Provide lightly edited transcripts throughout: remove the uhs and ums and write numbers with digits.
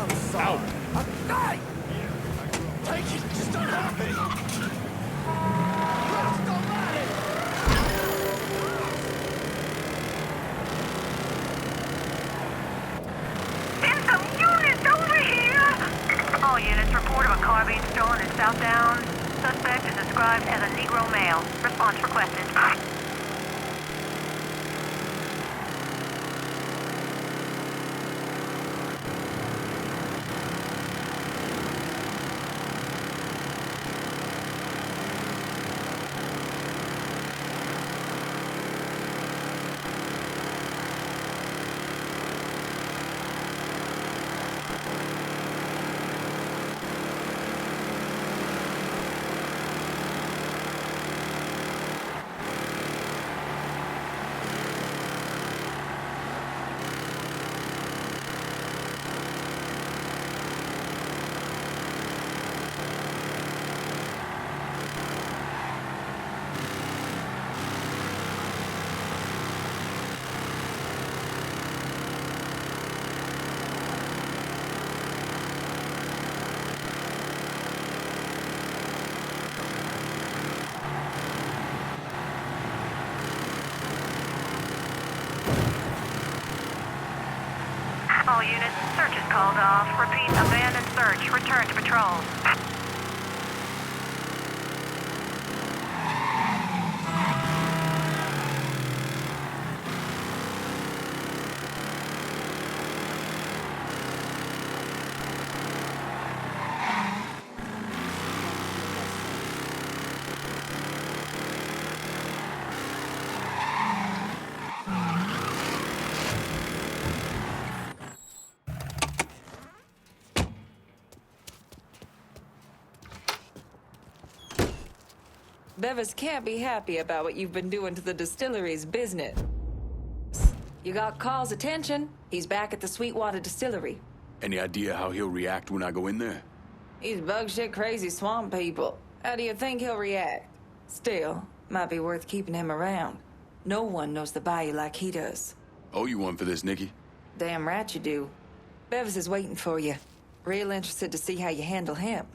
I'm sorry. Hey! Take it, just don't hurt me! Let's go at it! Send some units over here! All units report of a car being stolen in South Downs. Suspect is described as a Negro male. Response requested. All units, search is called off. Repeat, abandon search. Return to patrol. Bevis can't be happy about what you've been doing to the distillery's business. You got Carl's attention. He's back at the Sweetwater Distillery. Any idea how he'll react when I go in there? He's bug shit crazy swamp people. How do you think he'll react? Still, might be worth keeping him around. No one knows the bayou like he does. Owe you one for this, Nikki. Damn right you do. Bevis is waiting for you. Real interested to see how you handle him.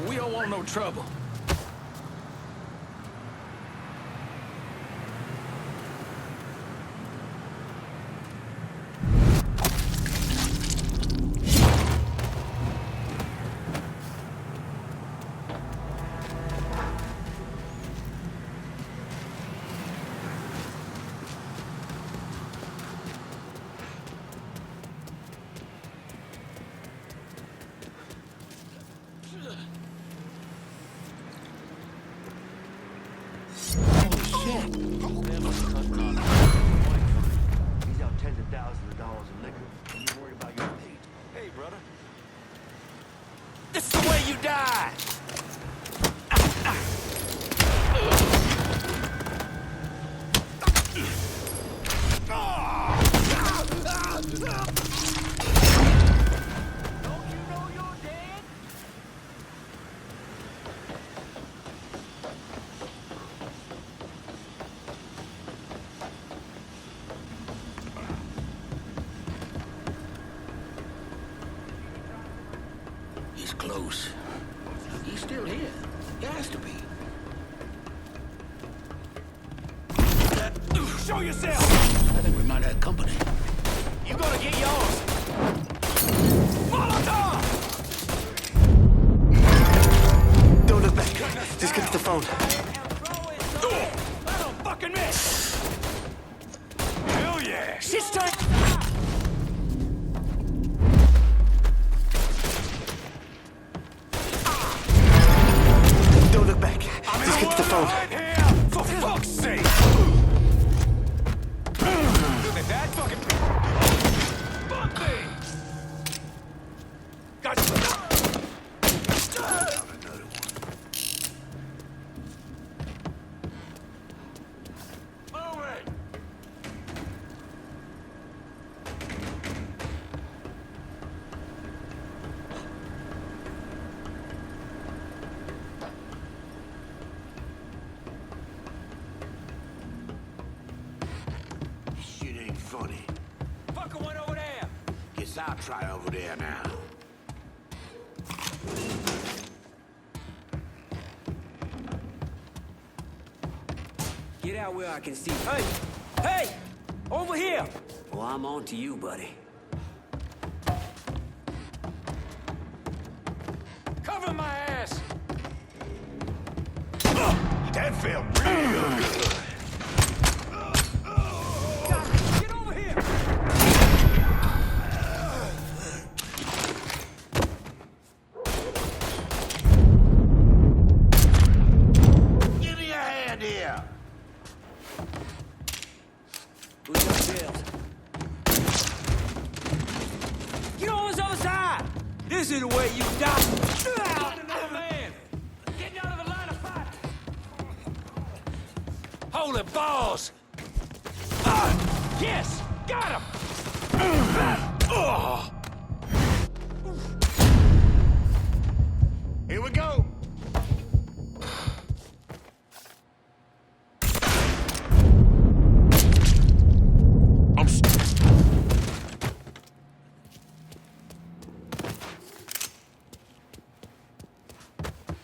We don't want no trouble. He's out tens of thousands of dollars in liquor. And you worry about your pay. Hey, brother. This is the way you die! Don't you know you're dead? He's close. He's still here. He has to be. Show yourself! I think we might have company. You gonna get yours! Molotov! Don't look back. Just get to the phone. I don't fucking miss! Hell yeah! Shit's tight! Don't look back. Just get to the phone. Right here! For fuck's sake! Look at that fucking... Fuck me! Gotcha! Shit ain't funny. Fucker went over there! Guess I'll try over there now. Get out where I can see. Hey! Hey! Over here! Well, I'm on to you, buddy. Cover my ass! That felt real good. Get over here! Give me a hand here. Who's upstairs? Get on this other side! This is the way you die! Another man! Getting out of the line of fire! Holy balls! Yes! Got him! Here we go.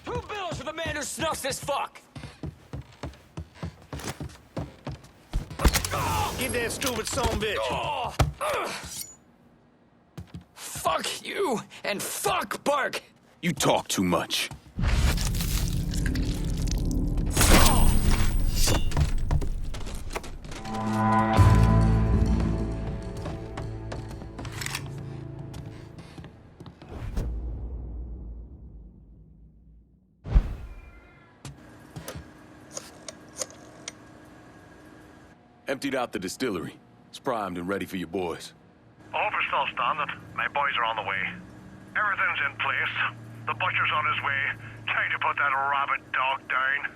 Two bills for the man who snuffs this fuck! Get that stupid son of a bitch. Oh. Fuck you and fuck Burke! You talk too much. Emptied out the distillery. It's primed and ready for your boys. Offer's still standing. My boys are on the way. Everything's in place. The butcher's on his way. Trying to put that rabid dog down.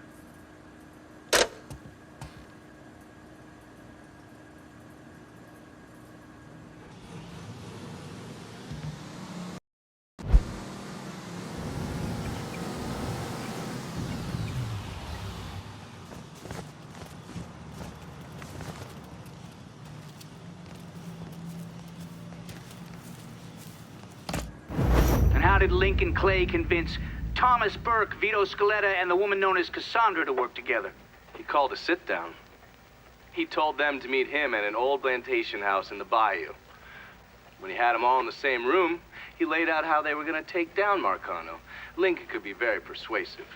And how did Lincoln Clay convince Thomas Burke, Vito Scaletta, and the woman known as Cassandra to work together? He called a sit-down. He told them to meet him at an old plantation house in the bayou. When he had them all in the same room, he laid out how they were going to take down Marcano. Lincoln could be very persuasive.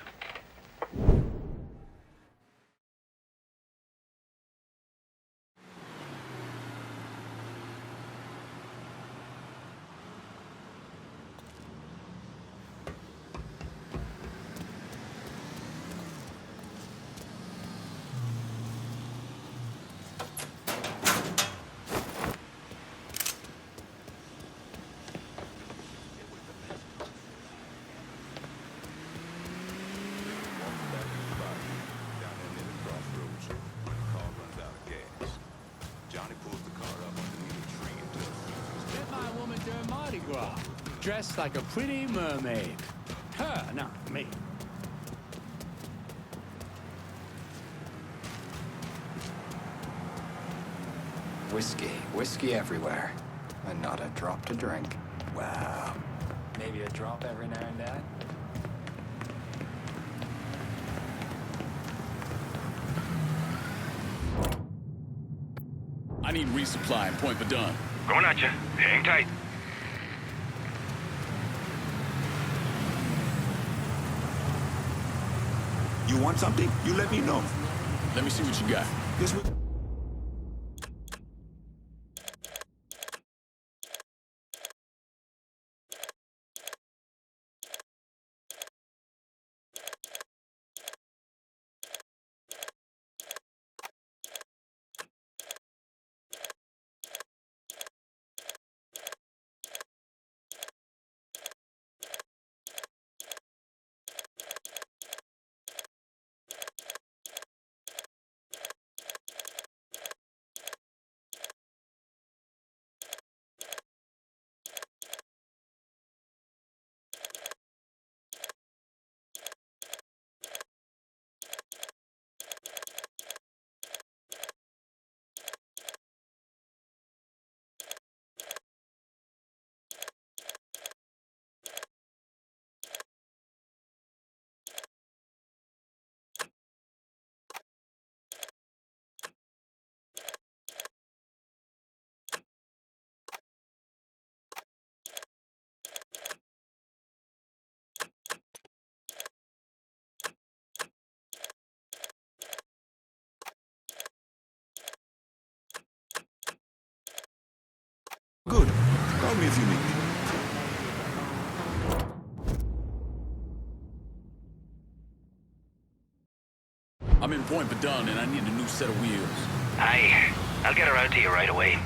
Dressed like a pretty mermaid. Her, not me. Whiskey everywhere. And not a drop to drink. Wow. Maybe a drop every now and then? need resupply and point for done. Going at you. Hang tight. You want something? You let me know. Let me see what you got. This way. Good. Call me if you need me. I'm in point for done, and I need a new set of wheels. Aye, I'll get around to you right away.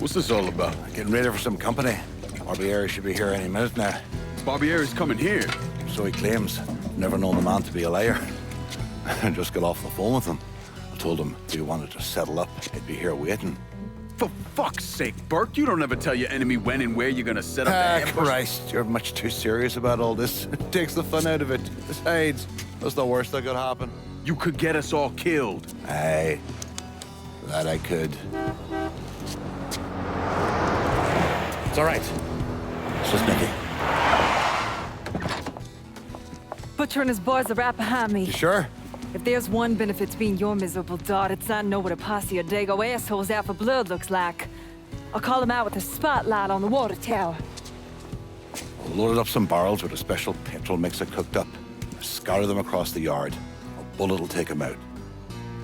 What's this all about? Getting ready for some company. Barbieri should be here any minute now. Barbieri's coming here. So he claims. Never known the man to be a liar. I just got off the phone with him. I told him if he wanted to settle up, he'd be here waiting. For fuck's sake, Burke, you don't ever tell your enemy when and where you're gonna set up the ambush. Christ, you're much too serious about all this. It takes the fun out of it. Besides, that's the worst that could happen. You could get us all killed. Aye, that I could. It's all right. It's just Nicky. Butcher and his boys are right behind me. You sure? If there's one benefit to being your miserable dot, it's I know what a posse of Dago assholes out for blood looks like. I'll call them out with a spotlight on the water tower. I loaded up some barrels with a special petrol mixer cooked up. Scatter them across the yard. A bullet will take them out.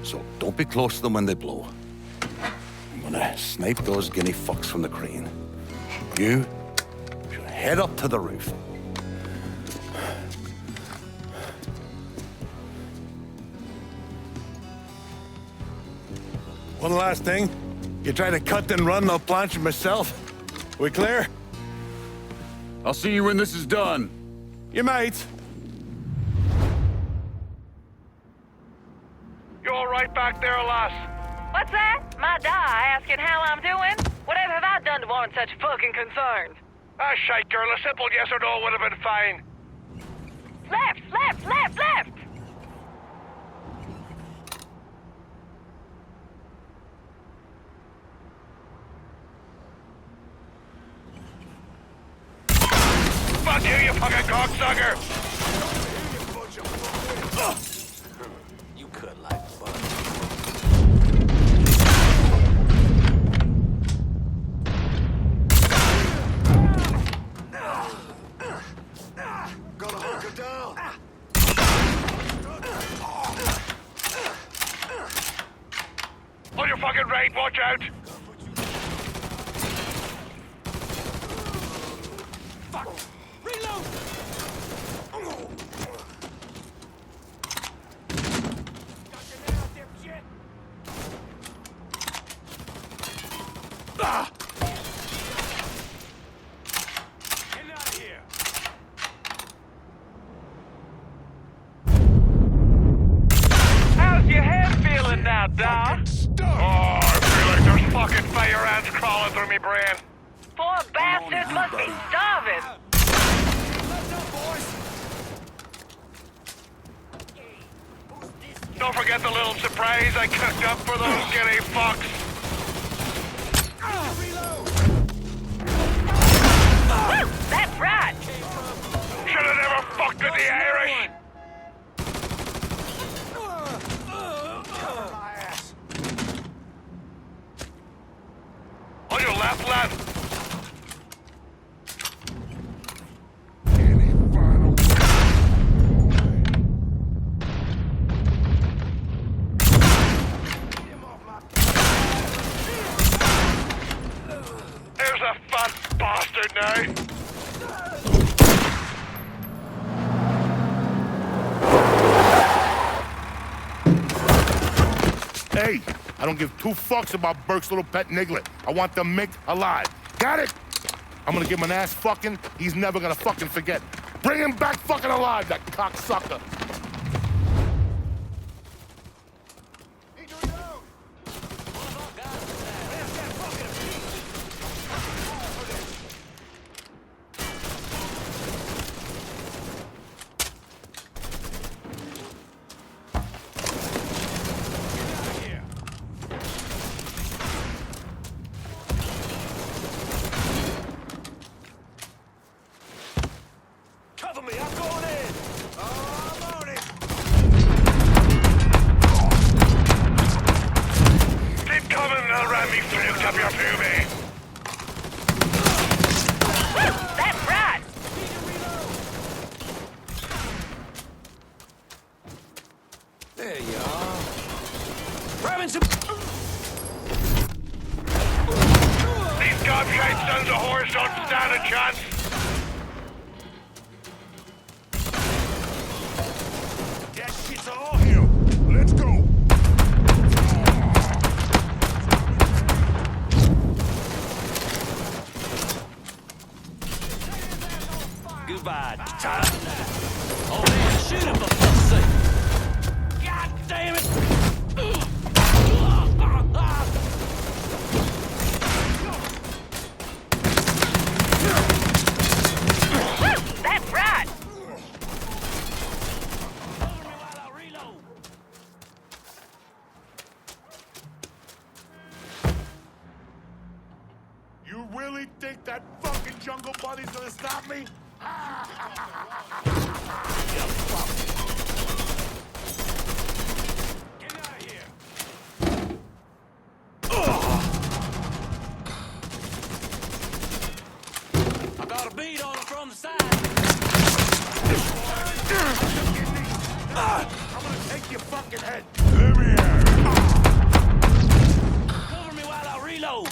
So don't be close to them when they blow. I'm gonna snipe those guinea fucks from the crane. You should head up to the roof. One last thing. You try to cut and run, I'll planch myself. We clear? I'll see you when this is done. You might. You all right back there, lass? What's that? My die asking how I'm doing? Whatever have I done to warrant such fucking concern? Ah, shite, girl. A simple yes or no would have been fine. Left, left, left, left! Fuck you, you fucking cocksucker! You cut like fun. Gotta hunker down. On your fucking right, watch out! Fuck! Reload! Got your man out there, shit! Ah! Get out of here! How's your head feeling now, Dom? Oh, I feel like there's fucking fire ants crawling through me brain. Poor bastards must be starving. Let's up, boys! Don't forget the little surprise I cooked up for those giddy fucks. Reload! Woo! That's right. Should have never fucked with the Irish. Cover my ass. On your left, lad. There's a fat bastard now. Hey, I don't give two fucks about Burke's little pet Niglet. I want the Mick alive. Got it? I'm gonna give him an ass fucking he's never gonna fucking forget. Bring him back fucking alive, that cocksucker. Cover me, I'm going in! Oh, I'm on it! Keep coming and I'll ram me flukes up your pubie. Woo! That's right. There you are. Grabbing some... These gobshite sons of whores don't stand a chance. That shit's all here. Let's go. Goodbye, Tom. Oh, man, shoot him for fuck's sake! God damn it! Woo! That's right. Cover me while I reload. You really think that fucking jungle buddy's gonna stop me? Get out of here! I got a bead on him from the side. I'm gonna take your fucking head. Come here. Cover me while I reload.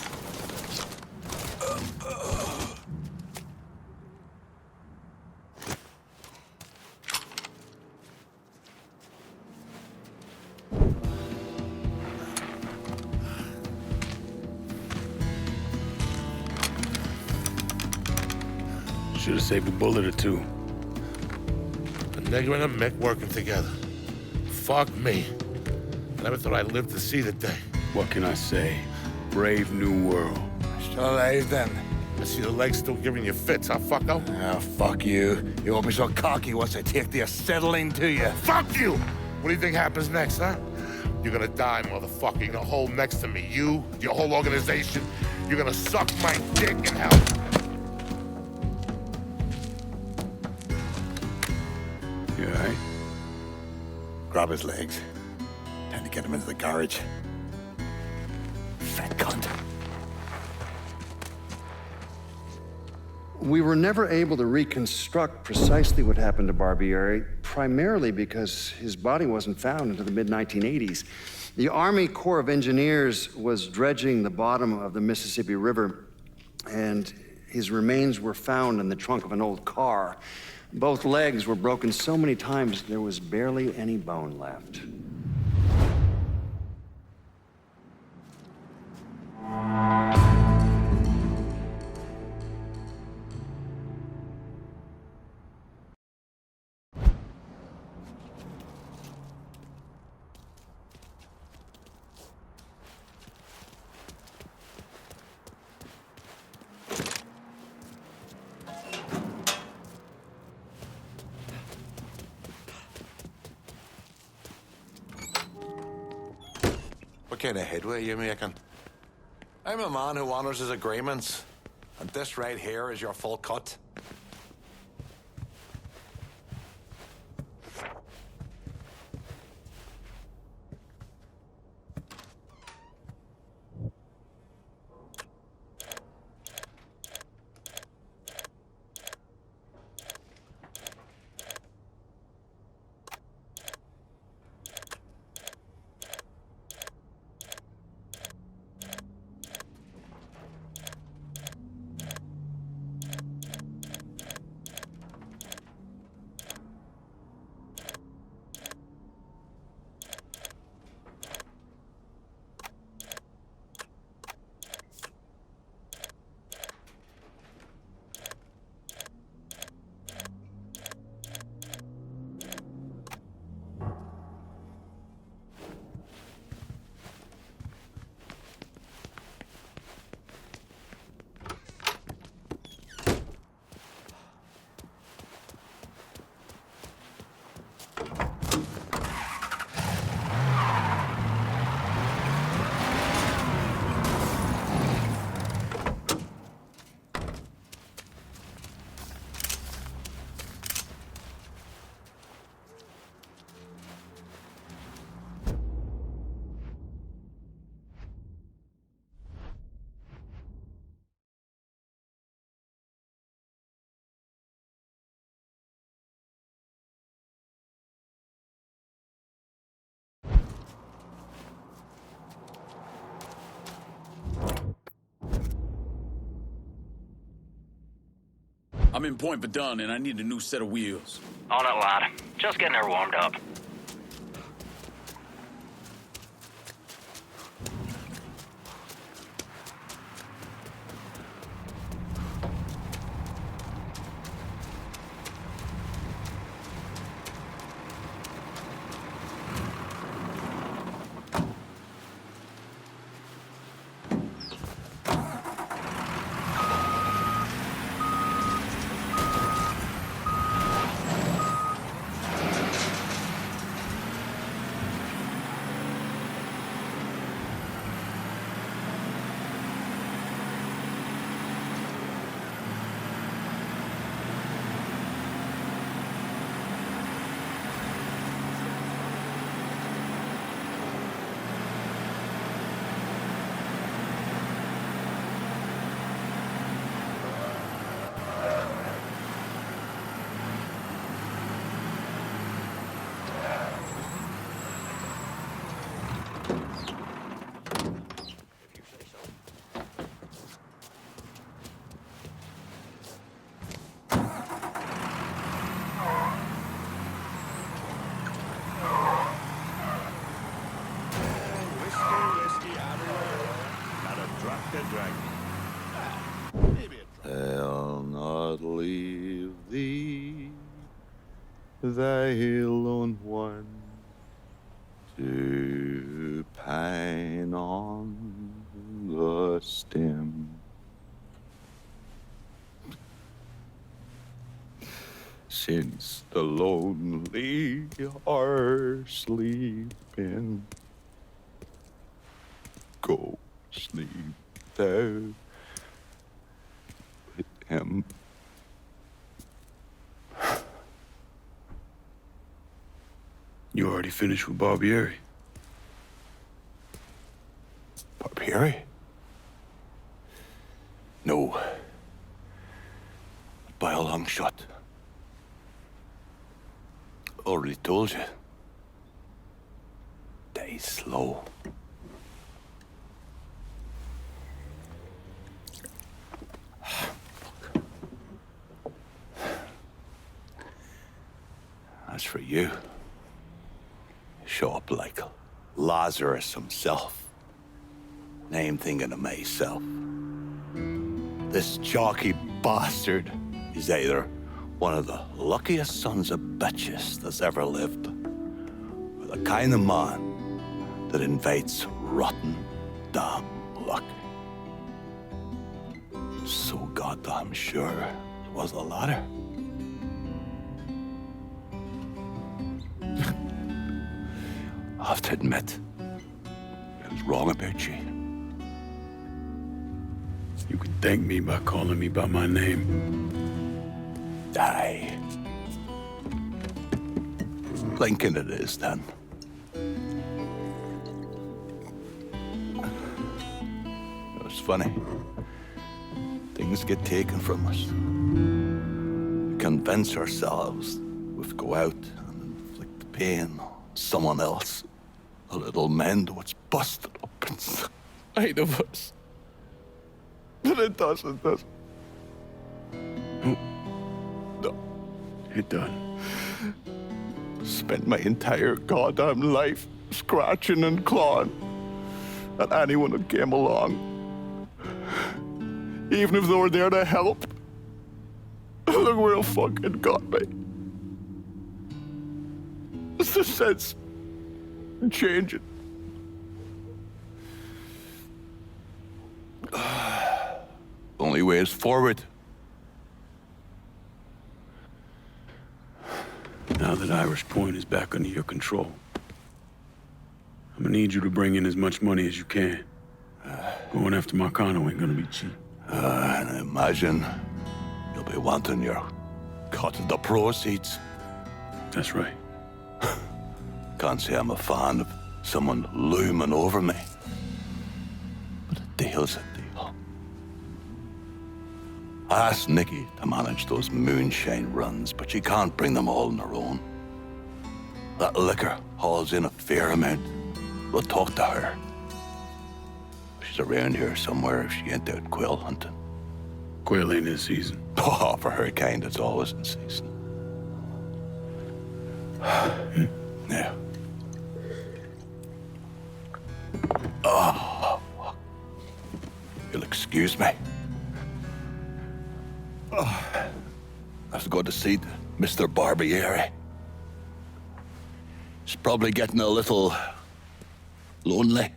Should have saved a bullet or two. A nigger and a Mick working together. Fuck me. I never thought I'd live to see the day. What can I say? Brave new world. Still alive then? I see the legs still giving you fits, huh, fucko? Ah, fuck you. You won't be so cocky once I take the acetylene to you. Fuck you! What do you think happens next, huh? You're gonna die, motherfucker. You're gonna hold next to me. You, your whole organization. You're gonna suck my dick in hell. You all right? Grab his legs. Time to get him into the garage. Fat cunt. We were never able to reconstruct precisely what happened to Barbieri, primarily because his body wasn't found until the mid-1980s. The Army Corps of Engineers was dredging the bottom of the Mississippi River, and his remains were found in the trunk of an old car. Both legs were broken so many times there was barely any bone left. What kind of headway are you making? I'm a man who honors his agreements, and this right here is your full cut. I'm in Point Verdun, and I need a new set of wheels. On it, lad. Just getting her warmed up. I'll not leave thee, thy lone one, to pine on the stem. Since the lonely are sleeping, go sleep thou with him. You already finished with Barbieri? Barbieri? No. Already told you. Die slow. As for you, show up like Lazarus himself. And I'm thinking to myself, this chalky bastard is either one of the luckiest sons of bitches that's ever lived, or the kind of man that invites rotten, damn luck. So goddamn sure it was the latter. I have to admit, I was wrong about you. You can thank me by calling me by my name. Aye. Lincoln it is, then. It was funny. Things get taken from us. We convince ourselves we've go out and inflict the pain on someone else. A little mend what's busted up inside of us. But it doesn't, does it? No. It done. Spent my entire goddamn life scratching and clawing at anyone that came along. Even if they were there to help. Look where it fucking got me. It's the sense changing. Only way is forward. Now that Irish Point is back under your control, I'm gonna need you to bring in as much money as you can. Going after Marcano ain't gonna be cheap. And I imagine you'll be wanting your cut of the proceeds. That's right. Can't say I'm a fan of someone looming over me. But a deal's a deal. I asked Nikki to manage those moonshine runs, but she can't bring them all on her own. That liquor hauls in a fair amount. We'll talk to her. She's around here somewhere if she ain't out quail hunting. Quail ain't in season. Oh, for her kind, it's always in season. Yeah. Oh, you'll excuse me. Oh, I have to go to see Mr. Barbieri. He's probably getting a little lonely.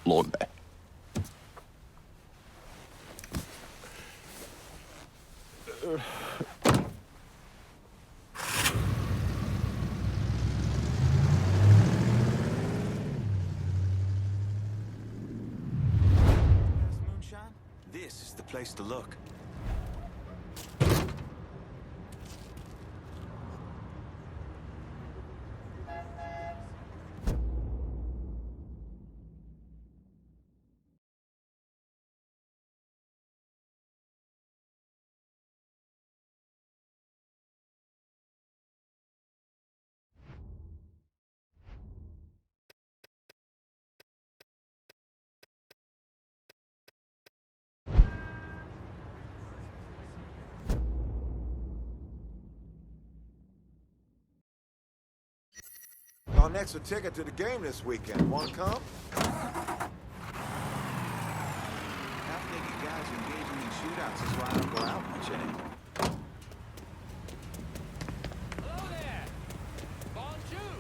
Lonely. This is the place to look. Our next a ticket to the game this weekend. Want to come? Half naked guys engaging in shootouts is why I don't go out much anymore. Hello there. Bonjour.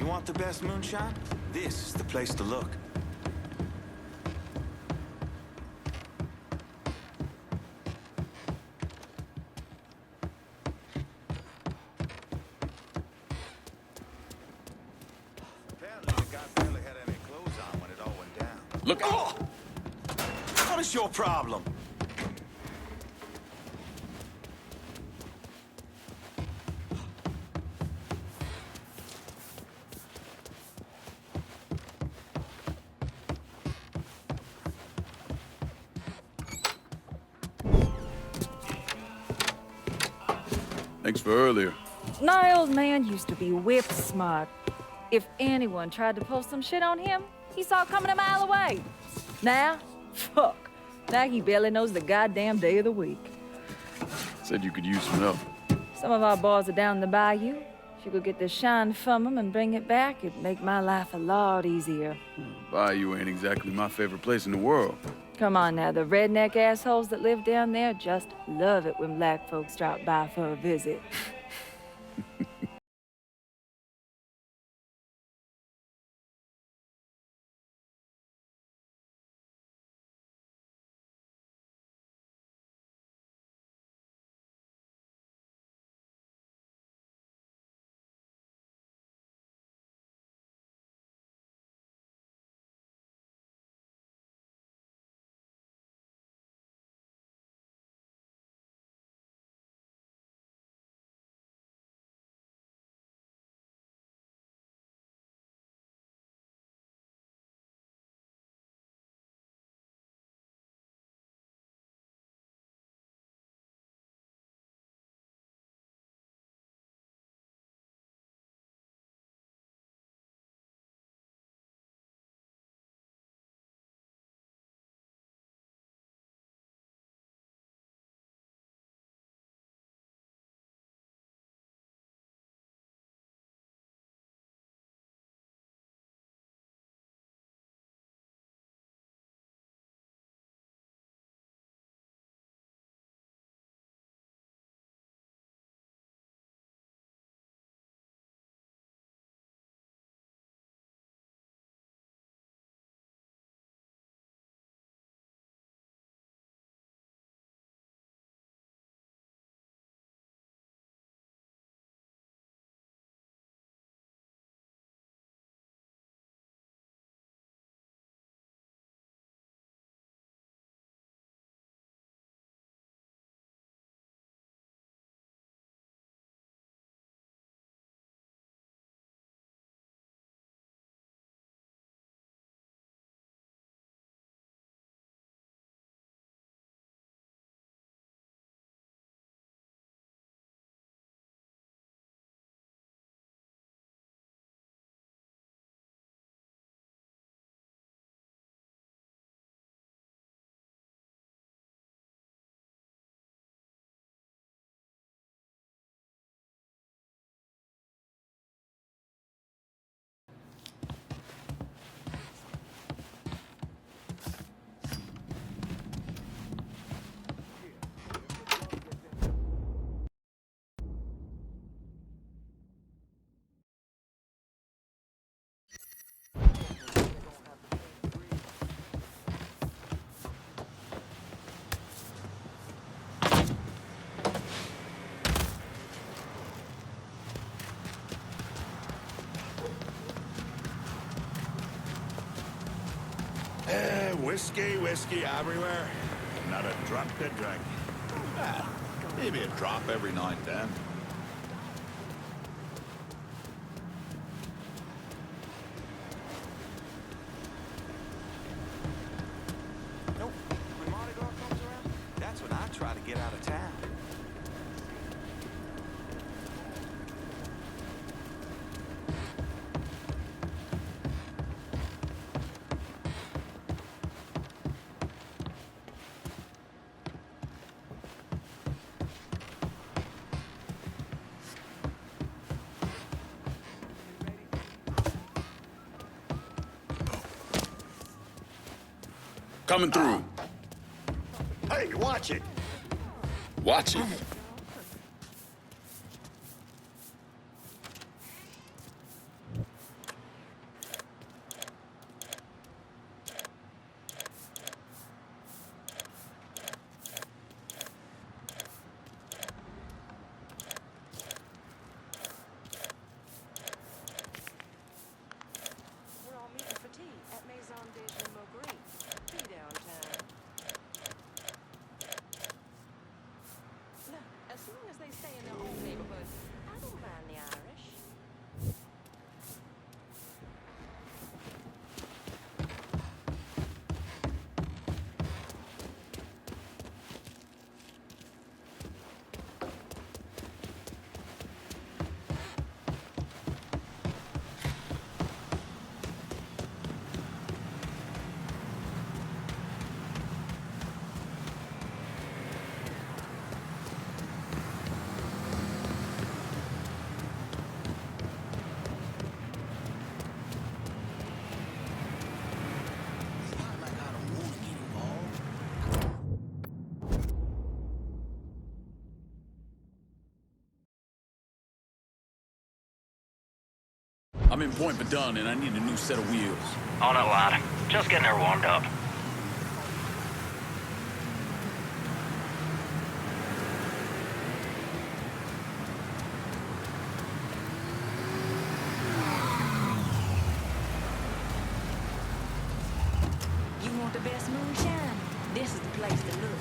You want the best moonshine? This is the place to look. Apparently the guy barely had any clothes on when it all went down. Look. Oh! What is your problem? Thanks for earlier. My old man used to be whip smart. If anyone tried to pull some shit on him, he saw it coming a mile away. Now, fuck. Now he barely knows the goddamn day of the week. Said you could use some help. Some of our boys are down the bayou. If you could get the shine from them and bring it back, it'd make my life a lot easier. Bayou ain't exactly my favorite place in the world. Come on now, the redneck assholes that live down there just love it when black folks drop by for a visit. Whiskey everywhere. Not a drop to drink. Maybe a drop every now and then. Nope. When Mardi Gras comes around, that's when I try to get out of town. Coming through. Hey, watch it. Watch it. I'm in Point Verdun and I need a new set of wheels. On it, lad. Just getting her warmed up. You want the best moonshine? This is the place to look.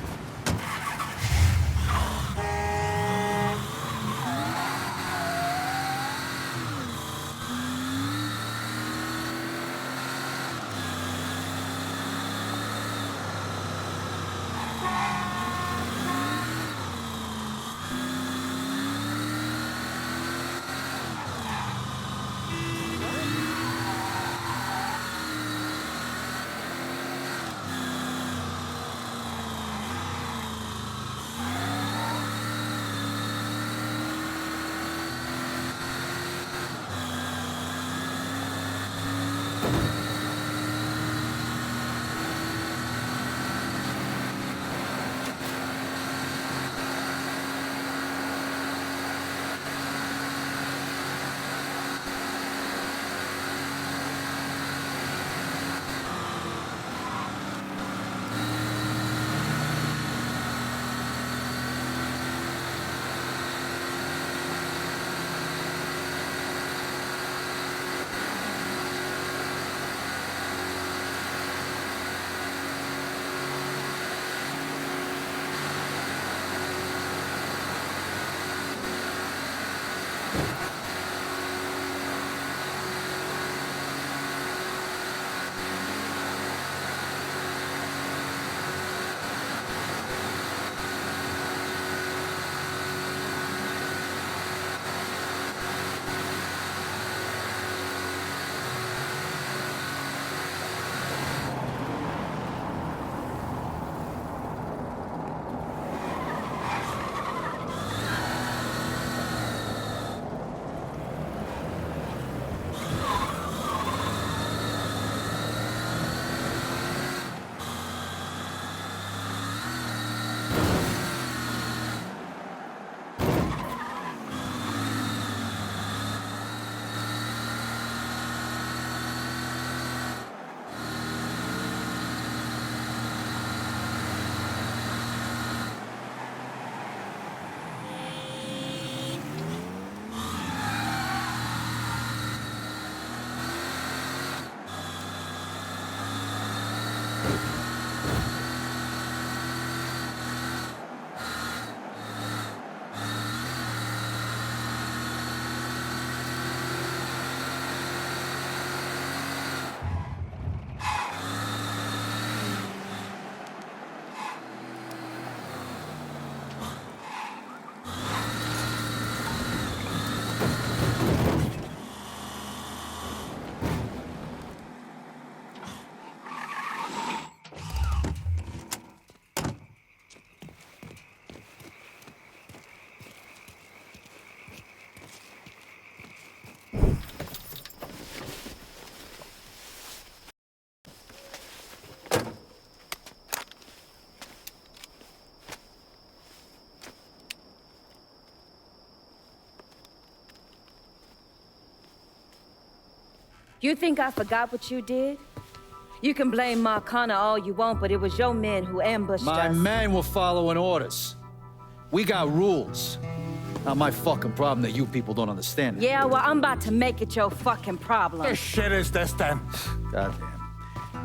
You think I forgot what you did? You can blame Marcana all you want, but it was your men who ambushed My us. men were following orders. We got rules. Not my fucking problem that you people don't understand it. Yeah, well, I'm about to make it your fucking problem. What shit is this, then? Goddamn.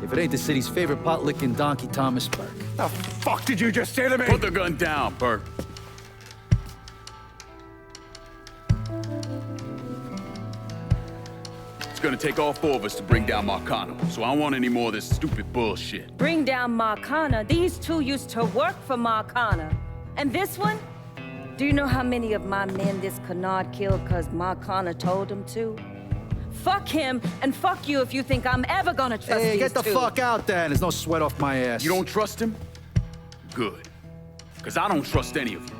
If it ain't the city's favorite pot-licking donkey, Thomas Burke. The fuck did you just say to me? Put the gun down, Burke. It's gonna take all four of us to bring down Marcano, so I don't want any more of this stupid bullshit. Bring down Marcana. These two used to work for Marcana. And this one? Do you know how many of my men this canard killed because Marcana told him to? Fuck him, and fuck you if you think I'm ever gonna trust Hey, these get the two. fuck out then. There's no sweat off my ass. You don't trust him? Good. Because I don't trust any of you.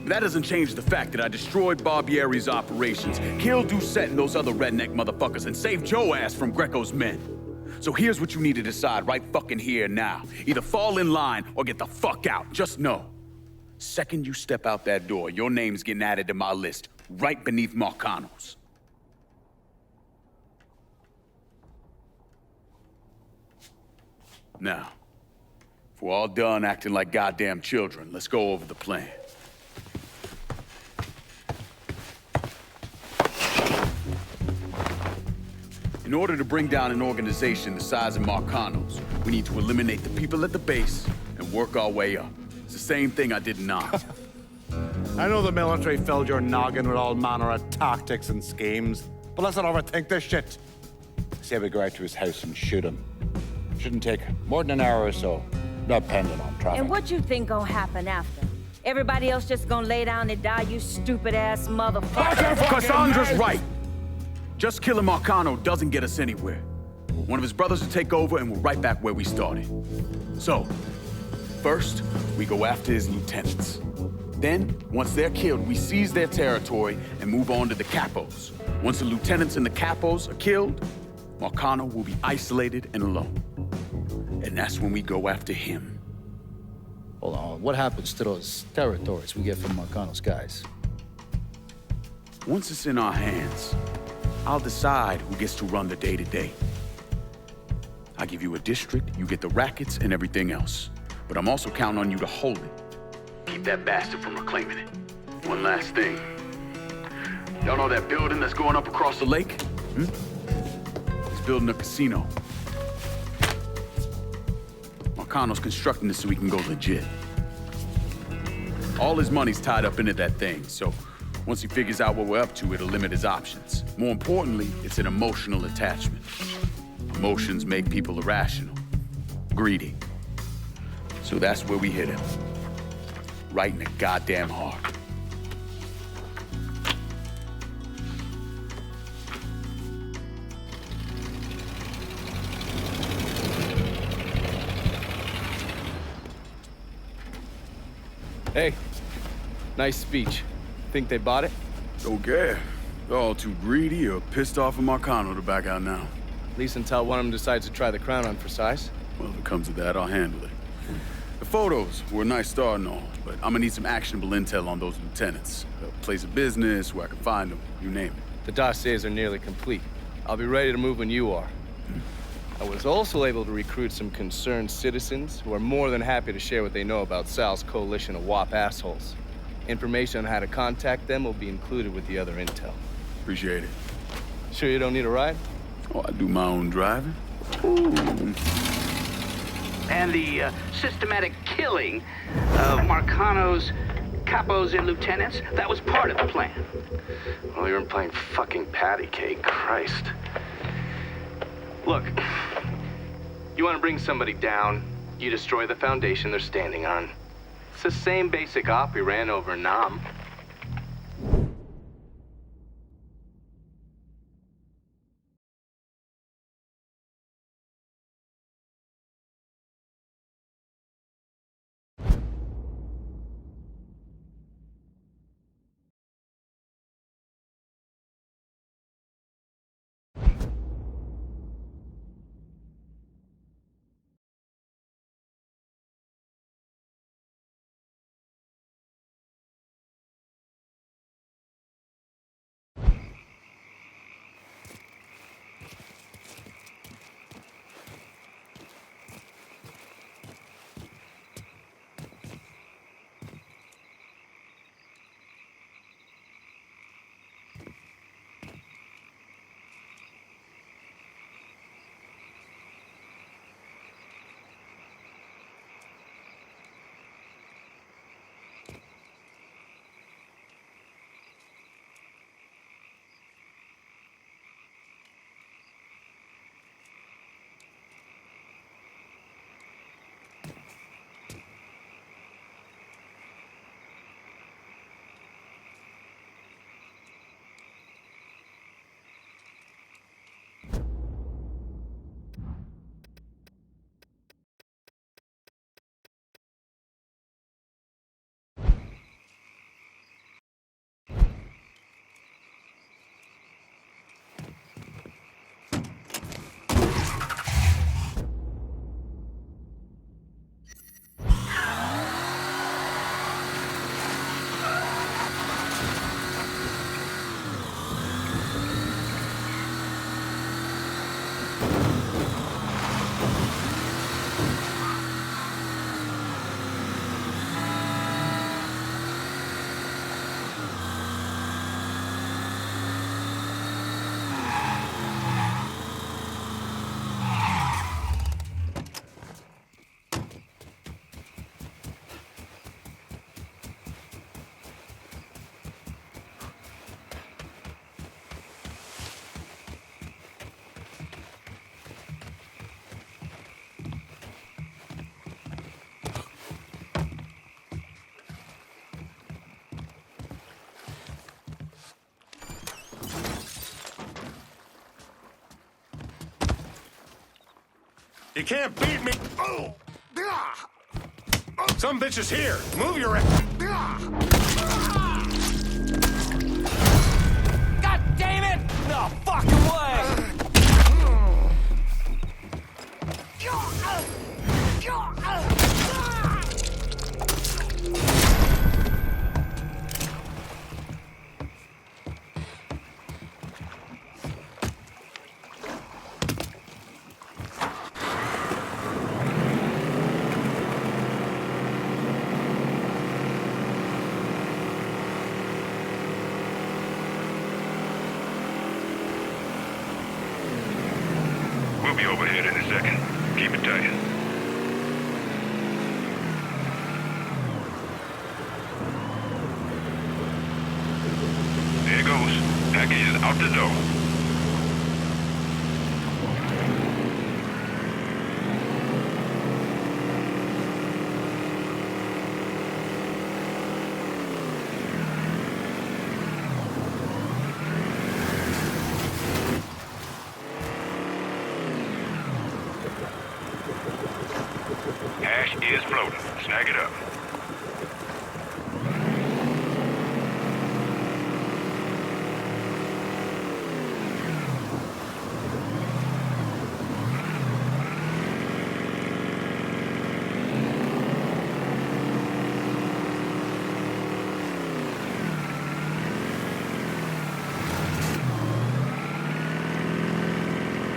But that doesn't change the fact that I destroyed Barbieri's operations, killed Doucette and those other redneck motherfuckers, and saved Joe ass from Greco's men. So here's what you need to decide right fucking here now. Either fall in line or get the fuck out. Just know. Second you step out that door, your name's getting added to my list, right beneath Marcano's. Now, if we're all done acting like goddamn children, let's go over the plan. In order to bring down an organization the size of Marcano's, we need to eliminate the people at the base and work our way up. It's the same thing I did in Oz. I know the military filled your noggin with all manner of tactics and schemes, but let's not overthink this shit. Say we go out to his house and shoot him. Shouldn't take more than an hour or so, depending on traffic. And what you think gonna happen after? Everybody else just gonna lay down and die, you stupid-ass motherfucker? Cassandra's right! Just killing Marcano doesn't get us anywhere. One of his brothers will take over and we're right back where we started. So, first, we go after his lieutenants. Then, once they're killed, we seize their territory and move on to the capos. Once the lieutenants and the capos are killed, Marcano will be isolated and alone. And that's when we go after him. Hold on, what happens to those territories we get from Marcano's guys? Once it's in our hands, I'll decide who gets to run the day-to-day. I give you a district, you get the rackets and everything else. But I'm also counting on you to hold it. Keep that bastard from reclaiming it. One last thing. Y'all know that building that's going up across the lake? It's building a casino. Marcano's constructing this so he can go legit. All his money's tied up into that thing, so once he figures out what we're up to, it'll limit his options. More importantly, it's an emotional attachment. Emotions make people irrational, greedy. So that's where we hit him. Right in the goddamn heart. Hey, nice speech. Think they bought it? Don't care. They're all too greedy or pissed off at Marcano to back out now. At least until one of them decides to try the crown on for size. Well, if it comes to that, I'll handle it. The photos were a nice start and all, but I'm gonna need some actionable intel on those lieutenants. A place of business, where I can find them, you name it. The dossiers are nearly complete. I'll be ready to move when you are. I was also able to recruit some concerned citizens who are more than happy to share what they know about Sal's coalition of WAP assholes. Information on how to contact them will be included with the other intel. Appreciate it. Sure you don't need a ride? Oh, I do my own driving. And the systematic killing of Marcano's capos and lieutenants, that was part of the plan. Well, you're playing fucking patty cake, Christ. Look, you want to bring somebody down, you destroy the foundation they're standing on. It's the same basic op we ran over in Nam. You can't beat me. Oh! Some bitch is here. Move your ass. God damn it! No fucking way! We'll be overhead in a second. Keep it tight. There it goes. Package is out the door. Hash is floating. Snag it up.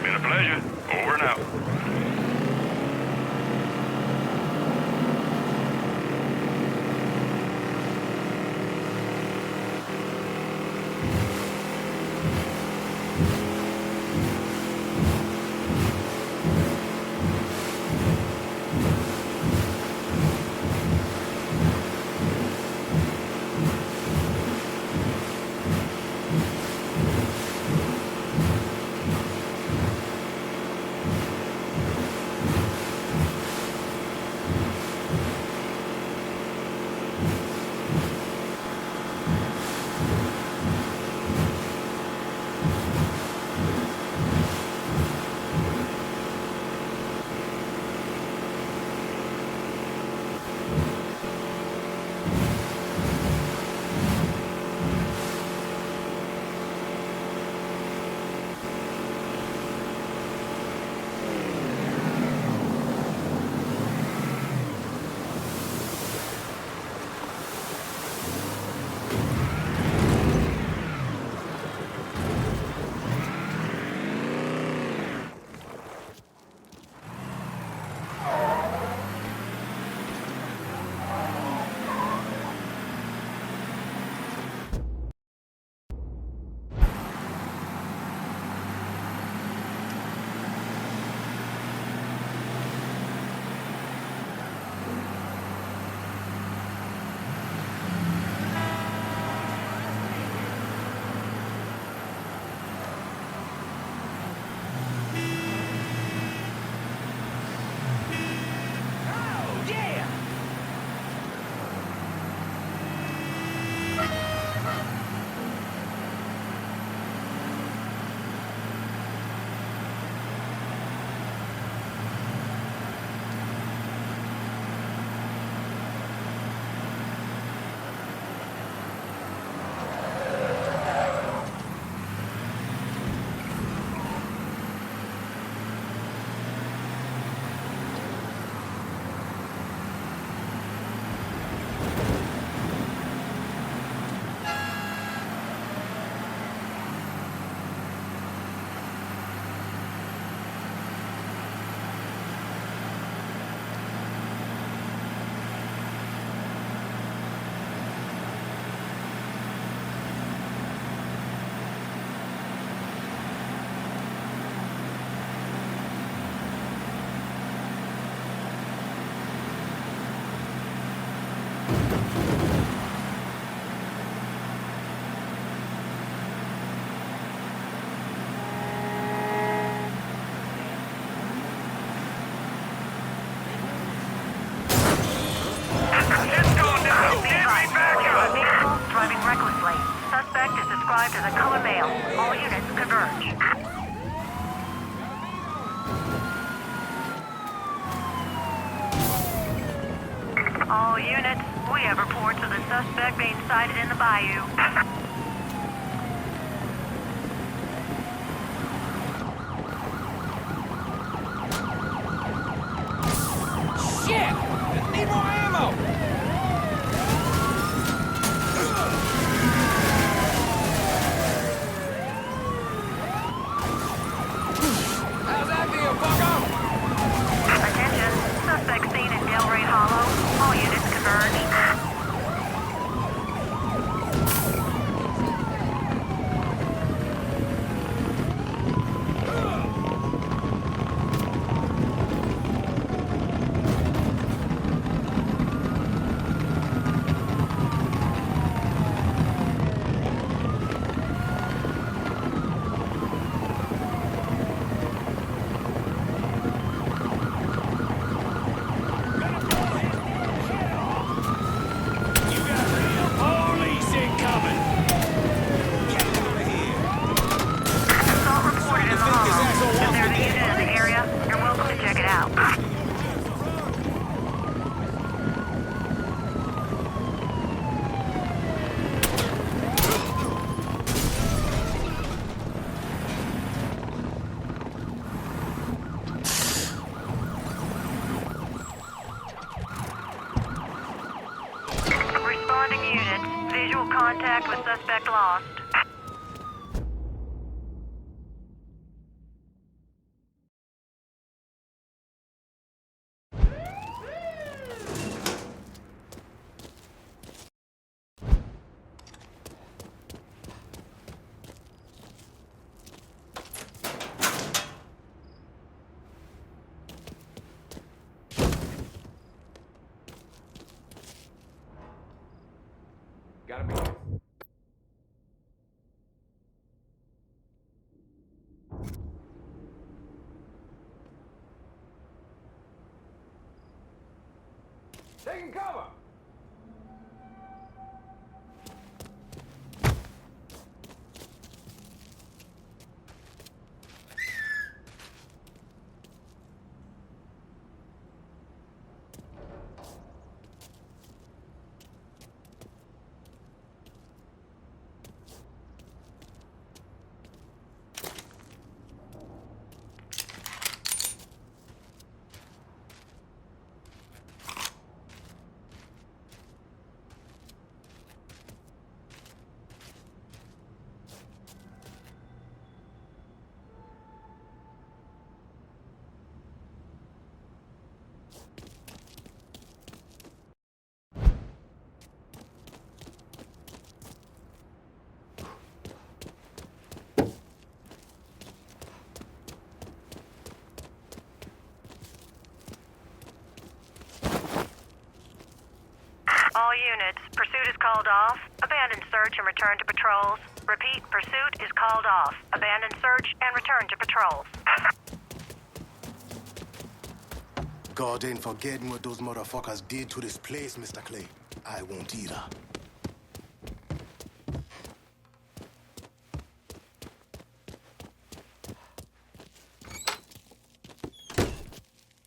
Been a pleasure. Over and out. described as a color male. All units converge. All units, we have reports of the suspect being sighted in the bayou. Shit! Need more ammo! How's that feel, bucko? Attention, suspect seen in Delray Hollow. All units converge. Police incoming! Get out of here! Assault reported in the hollow. If there's a unit in the area, you're welcome to check it out. Responding units. Visual contact with suspect lost. Gotta be. Taking cover! All units, pursuit is called off. Abandon search and return to patrols. Repeat, pursuit is called off. Abandon search and return to patrols. God ain't forgetting what those motherfuckers did to this place, Mr. Clay. I won't either.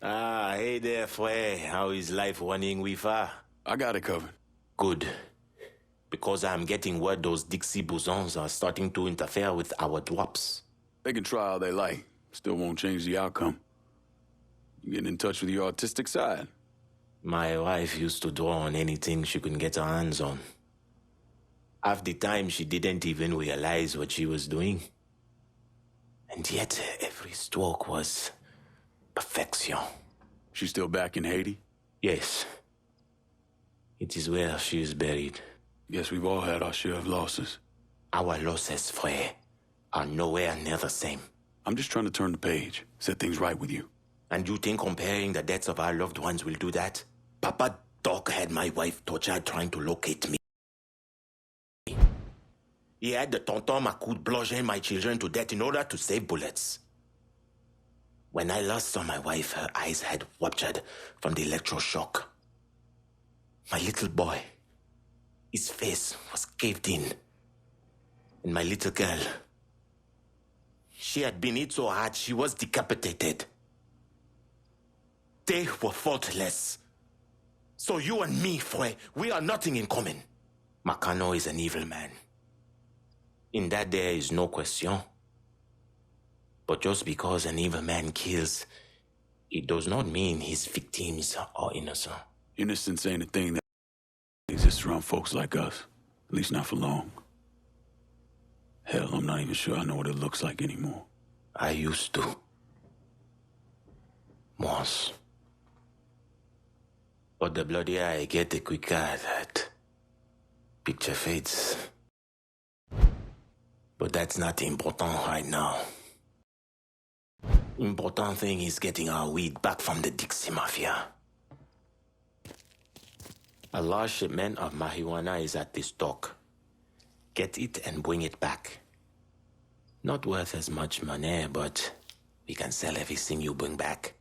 Ah, hey there, Fue. How is life running with her? I got it covered. Good. Because I'm getting word those Dixie Bouzons are starting to interfere with our drops. They can try all they like. Still won't change the outcome. You getting in touch with your artistic side? My wife used to draw on anything she could get her hands on. Half the time, she didn't even realize what she was doing. And yet, every stroke was perfection. She's still back in Haiti? Yes. It is where she is buried. Guess we've all had our share of losses. Our losses, Frere, are nowhere near the same. I'm just trying to turn the page, set things right with you. And you think comparing the deaths of our loved ones will do that? Papa Doc had my wife tortured trying to locate me. He had the tonton Macoud bludgeon my children to death in order to save bullets. When I last saw my wife, her eyes had ruptured from the electroshock. My little boy, his face was caved in. And my little girl, she had been hit so hard she was decapitated. They were faultless. So you and me, Foy, we are nothing in common. Marcano is an evil man. In that there is no question. But just because an evil man kills, it does not mean his victims are innocent. Innocence ain't a thing that exists around folks like us. At least not for long. Hell, I'm not even sure I know what it looks like anymore. I used to. Once. But the bloodier I get, the quicker that picture fades. But that's not important right now. Important thing is getting our weed back from the Dixie Mafia. A large shipment of marijuana is at this dock. Get it and bring it back. Not worth as much money, but we can sell everything you bring back.